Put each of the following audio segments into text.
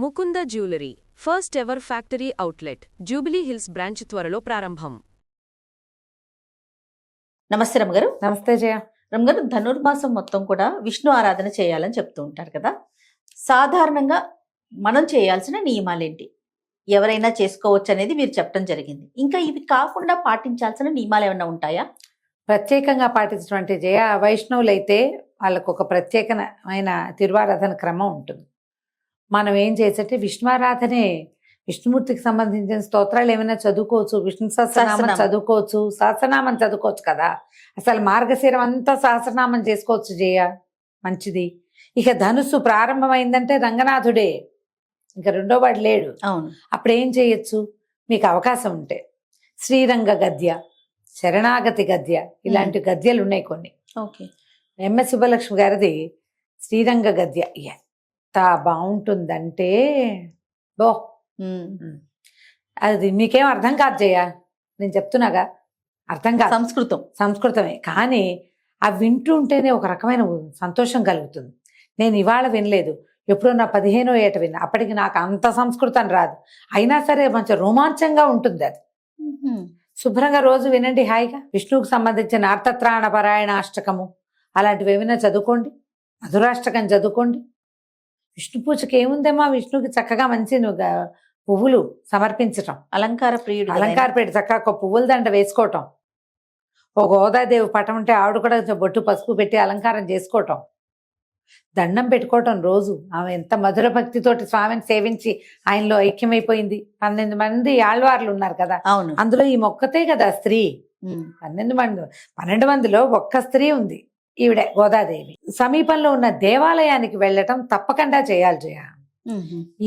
Mukunda jewellery first ever factory outlet jubilee hills branch త్వరలో ప్రారంభం. నమస్తే రమ్మగారు. నమస్తే జయ. రమ్మగారు, ధనుర్మాసం మొత్తం కూడా విష్ణు ఆరాధన చేయాలని చెప్తూ ఉంటారు కదా. సాధారణంగా మనం చేయాల్సిన నియమాలేంటి, ఎవరైనా చేసుకోవచ్చు అనేది మీరు చెప్పడం జరిగింది. ఇంకా ఇవి కాకుండా పాటించాల్సిన నియమాలు ఏమైనా ఉంటాయా? ప్రత్యేకంగా పాటించినటువంటి జయ, వైష్ణవులైతే వాళ్ళకు ఒక ప్రత్యేకమైన తిరువారాధన క్రమం ఉంటుంది. మనం ఏం చేసేటే విష్ణువారాధనే, విష్ణుమూర్తికి సంబంధించిన స్తోత్రాలు ఏమైనా చదువుకోవచ్చు, విష్ణు సహస్రనామం చదువుకోవచ్చు, సహస్రనామం చదువుకోవచ్చు కదా. అసలు మార్గశిరం అంతా సహస్రనామం చేసుకోవచ్చు జయ, మంచిది. ఇక ధనుస్సు ప్రారంభమైందంటే రంగనాథుడే, ఇంకా రెండో వాడు లేడు. అవును. అప్పుడు ఏం చేయొచ్చు, మీకు అవకాశం ఉంటే శ్రీరంగ గద్య, శరణాగతి గద్య, ఇలాంటి గద్యలు ఉన్నాయి కొన్ని. ఓకే. ఎంఎస్ సుబ్బలక్ష్మి గారిది శ్రీరంగ గద్య ఎంత బాగుంటుందంటే బో, అది మీకేం అర్థం కాదు జయ, నేను చెప్తున్నాగా, అర్థం కాదు. సంస్కృతమే, కానీ అవి వింటూ ఉంటేనే ఒక రకమైన సంతోషం కలుగుతుంది. నేను ఇవాళ వినలేదు, ఎప్పుడో నా 15వ ఏట విన్నా. అప్పటికి నాకు అంత సంస్కృతం రాదు, అయినా సరే మంచి రోమాంచంగా ఉంటుంది అది. శుభ్రంగా రోజు వినండి హాయిగా. విష్ణువుకు సంబంధించిన అర్థత్రాణ పరాయణ అష్టకము అలాంటివి ఏమైనా చదువుకోండి, మధురాష్టకం చదువుకోండి. విష్ణు పూజకి ఏముందేమో, విష్ణువుకి చక్కగా మంచి పువ్వులు సమర్పించటం, అలంకార ప్రియుడు చక్కగా ఒక పువ్వుల దండ వేసుకోవటం, ఒక గోదాదేవి పటం ఉంటే ఆవిడ కూడా బొట్టు పసుపు పెట్టి అలంకారం చేసుకోవటం, దండం పెట్టుకోవటం రోజు. ఆమె ఎంత మధుర భక్తితోటి స్వామిని సేవించి ఆయనలో ఐక్యమైపోయింది. 12 మంది ఆళ్వార్లు ఉన్నారు కదా, అందులో ఈ మొక్కతే కదా స్త్రీ. 12 మందిలో ఒక్క స్త్రీ ఉంది, ఈవిడ గోదాదేవి. సమీపంలో ఉన్న దేవాలయానికి వెళ్ళటం తప్పకుండా చేయాలి జయ.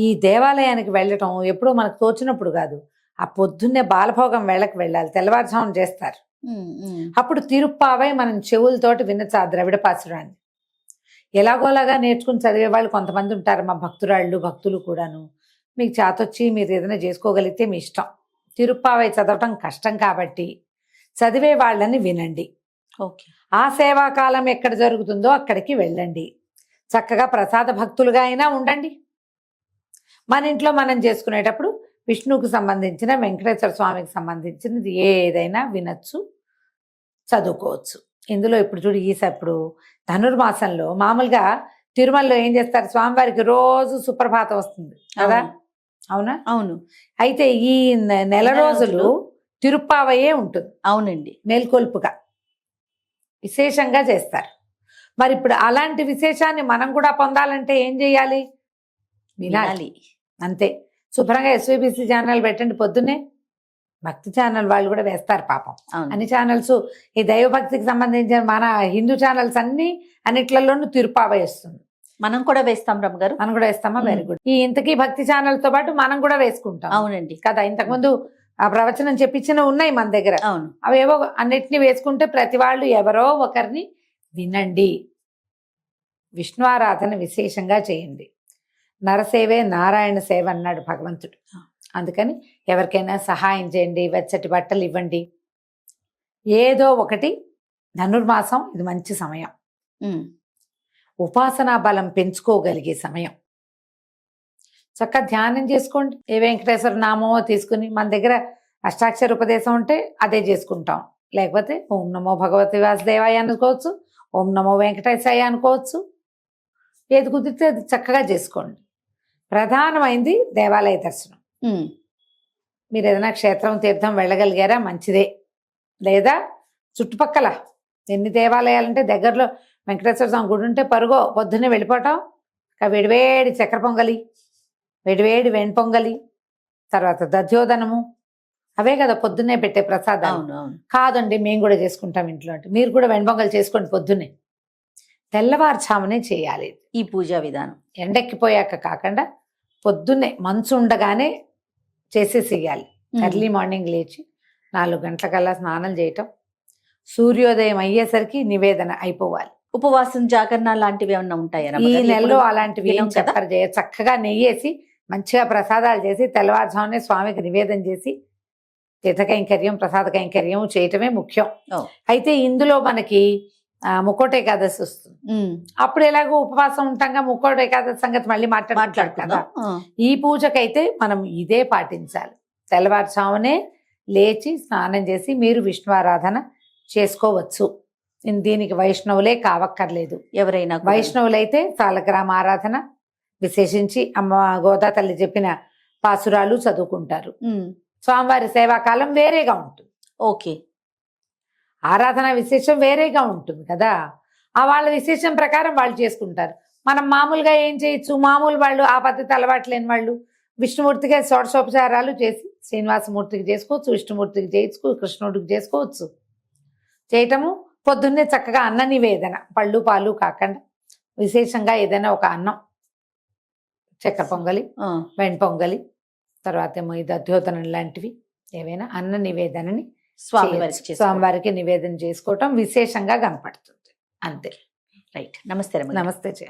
ఈ దేవాలయానికి వెళ్ళటం ఎప్పుడూ మనకు తోచినప్పుడు కాదు, ఆ పొద్దున్నే బాలభోగం వేళకు వెళ్ళాలి, తెల్లవారుజామున చేస్తారు. అప్పుడు తిరుప్పావై మనం చెవులతోటి వినొచ్చు ఆ ద్రవిడ పాసురాన్ని. ఎలాగోలాగా నేర్చుకుని చదివే వాళ్ళు కొంతమంది ఉంటారు, మా భక్తులు కూడాను. మీకు చేతొచ్చి మీరు ఏదైనా చేసుకోగలిగితే మీ ఇష్టం. తిరుప్పావై చదవటం కష్టం కాబట్టి చదివే వాళ్ళని వినండి. ఓకే. ఆ సేవాకాలం ఎక్కడ జరుగుతుందో అక్కడికి వెళ్ళండి. చక్కగా ప్రసాద భక్తులుగా అయినా ఉండండి. మన ఇంట్లో మనం చేసుకునేటప్పుడు విష్ణువుకు సంబంధించిన, వెంకటేశ్వర స్వామికి సంబంధించినది ఏదైనా వినొచ్చు, చదువుకోవచ్చు. ఇందులో ఇప్పుడు చూడు, ఇప్పుడు ధనుర్మాసంలో మామూలుగా తిరుమలలో ఏం చేస్తారు, స్వామివారికి రోజు సుప్రభాతం వస్తుంది కదా, అవునా? అవును. అయితే ఈ నెల రోజులు తిరుప్పావయే ఉంటుంది. అవునండి. మేల్కొల్పుగా విశేషంగా చేస్తారు. మరి ఇప్పుడు అలాంటి విశేషాన్ని మనం కూడా పొందాలంటే ఏం చేయాలి, వినాలి అంతే. శుభ్రంగా ఎస్వీబీసీ ఛానల్ పెట్టండి, పొద్దున్నే భక్తి ఛానల్ వాళ్ళు కూడా వేస్తారు పాపం. అన్ని ఛానల్స్, ఈ దైవభక్తికి సంబంధించిన మన హిందూ ఛానల్స్ అన్నిట్లలోనూ తిరుప్పావై వస్తుంది. మనం కూడా వేస్తాం రమ్మగారు. మనం కూడా వేస్తామా? Very good. ఈ ఇంతకీ భక్తి ఛానల్ తో పాటు మనం కూడా వేసుకుంటాం. అవునండి కదా, ఇంతకుముందు ఆ ప్రవచనం చెప్పించినవి ఉన్నాయి మన దగ్గర. అవును. అవేవో అన్నిటినీ వేసుకుంటే ప్రతి వాళ్ళు ఎవరో ఒకరిని వినండి. విష్ణు ఆరాధన విశేషంగా చేయండి. నరసేవే నారాయణ సేవ అన్నాడు భగవంతుడు. అందుకని ఎవరికైనా సహాయం చేయండి, వెచ్చటి బట్టలు ఇవ్వండి, ఏదో ఒకటి. ధనుర్మాసం ఇది మంచి సమయం, ఉపాసనా బలం పెంచుకోగలిగే సమయం. చక్కగా ధ్యానం చేసుకోండి. ఏ వెంకటేశ్వర నామమో తీసుకుని, మన దగ్గర అష్టాక్షర ఉపదేశం ఉంటే అదే చేసుకుంటాం, లేకపోతే ఓం నమో భగవతి వాసుదేవాయ అనుకోవచ్చు, ఓం నమో వెంకటేశాయ అనుకోవచ్చు. ఏది కుదిరితే అది చక్కగా చేసుకోండి. ప్రధానమైంది దేవాలయ దర్శనం. మీరు ఏదైనా క్షేత్రం తీర్థం వెళ్ళగలిగారా మంచిదే, లేదా చుట్టుపక్కల ఎన్ని దేవాలయాలంటే దగ్గరలో వెంకటేశ్వర స్వామి గుడి ఉంటే పరుగో పొద్దున్నే వెళ్ళిపోవటం. వేడివేడి చక్కెర పొంగలి, వేడివేడి వెండి పొంగలి, తర్వాత దధ్యోదనము, అవే కదా పొద్దున్నే పెట్టే ప్రసాదాలు. కాదండి మేము కూడా చేసుకుంటాం ఇంట్లో అంటే, మీరు కూడా వెండి పొంగలి చేసుకోండి పొద్దున్నే. తెల్లవారుజామునే చేయాలి ఈ పూజా విధానం. ఎండెక్కిపోయాక కాకుండా పొద్దున్నే మంచు ఉండగానే చేసేసేయాలి. ఎర్లీ మార్నింగ్ లేచి 4 గంటలకల్లా స్నానం చేయటం, సూర్యోదయం అయ్యేసరికి నివేదన అయిపోవాలి. ఉపవాసం, జాగరణ లాంటివి ఏమన్నా ఉంటాయా ఈ నెలలో? అలాంటివి ఏం చెప్పరు జయ. చక్కగా నెయ్యేసి మంచిగా ప్రసాదాలు చేసి తెల్లవారుజామునే స్వామికి నివేదన చేసి తీర్థ కైంకర్యం, ప్రసాద కైంకర్యం చేయటమే ముఖ్యం. అయితే ఇందులో మనకి ముక్కోటి ఏకాదశి వస్తుంది. అప్పుడు ఎలాగో ఉపవాసం ఉంటాం, ముక్కోటి ఏకాదశి సంగతి మళ్ళీ మాట్లాడుకుంటాం కదా. ఈ పూజకైతే మనం ఇదే పాటించాలి. తెల్లవారుజామునే లేచి స్నానం చేసి మీరు విష్ణు ఆరాధన చేసుకోవచ్చు. దీనికి వైష్ణవులే కావక్కర్లేదు. ఎవరైనా వైష్ణవులైతే సాలగ్రామ ఆరాధన విశేషించి అమ్మ గోదా తల్లి చెప్పిన పాసురాలు చదువుకుంటారు. స్వామివారి సేవాకాలం వేరేగా ఉంటుంది. ఓకే, ఆరాధన విశేషం వేరేగా ఉంటుంది కదా. వాళ్ళ విశేషం ప్రకారం వాళ్ళు చేసుకుంటారు. మనం మామూలుగా ఏం చేయొచ్చు, మామూలు వాళ్ళు ఆ పద్ధతి అలవాటు లేని వాళ్ళు విష్ణుమూర్తిగా షోడశోపచారాలు చేసి శ్రీనివాసమూర్తికి చేసుకోవచ్చు, విష్ణుమూర్తికి చేయొచ్చు, కృష్ణుడికి చేసుకోవచ్చు. చేయటము పొద్దున్నే చక్కగా అన్న నివేదన, పళ్ళు పాలు కాకుండా విశేషంగా ఏదైనా ఒక అన్నం, చక్కెర పొంగలి, వెండి పొంగలి, తర్వాత ఏమో ఇది అద్యోతనం లాంటివి ఏవైనా అన్న నివేదనని స్వామివారికి నివేదన చేసుకోవటం విశేషంగా కనపడుతుంది. అంతే. రైట్. నమస్తే. నమస్తే జయ.